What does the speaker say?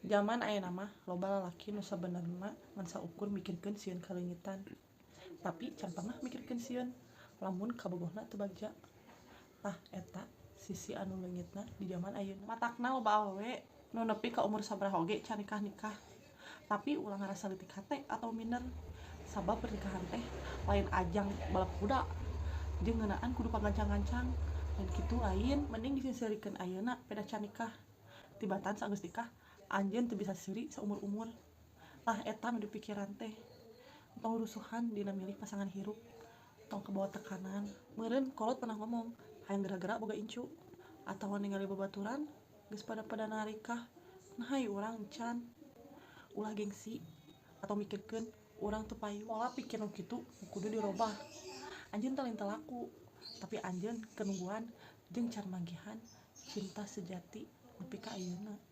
Zaman ayeuna mah loba lalaki nu sabenerna ngan saukur mikirkeun sieun kaleungitan. Tapi can pernah mikirkeun sieun lamun kabogohna teu bagja. Tah eta sisi anu leungitna di zaman ayeuna. Matakna loba awewe nu nepi ka umur sabaraha oge can nikah-nikah. Tapi ulah ngarasa leutik hate atau minder. Sabab pernikahan teh lain ajang balap kuda jeung ngeunaan kudu pagancang-gancang. Dan kitu lain mending diseurikeun ayeuna peda can nikah. Tibatan sageus nikah anjeun teu bisa seuri saumur-umur. Tah eta nu dipikiran teh. Tong rusuhan dina milih pasangan hirup. Tong kabawa tekanan. Meureun kolot pernah ngomong, hayang geura-geura boga incu. Atawa ningali babaturan geus pada narikah. Nah hayu urang can. Ulah gengsi atau mikirkeun urang teu payu. Pola pikir nu kitu kudu dirobah. Anjeun teh lain teu laku, tapi anjeun kenungguan jeung can magihan cinta sejati nepi ka ayeuna.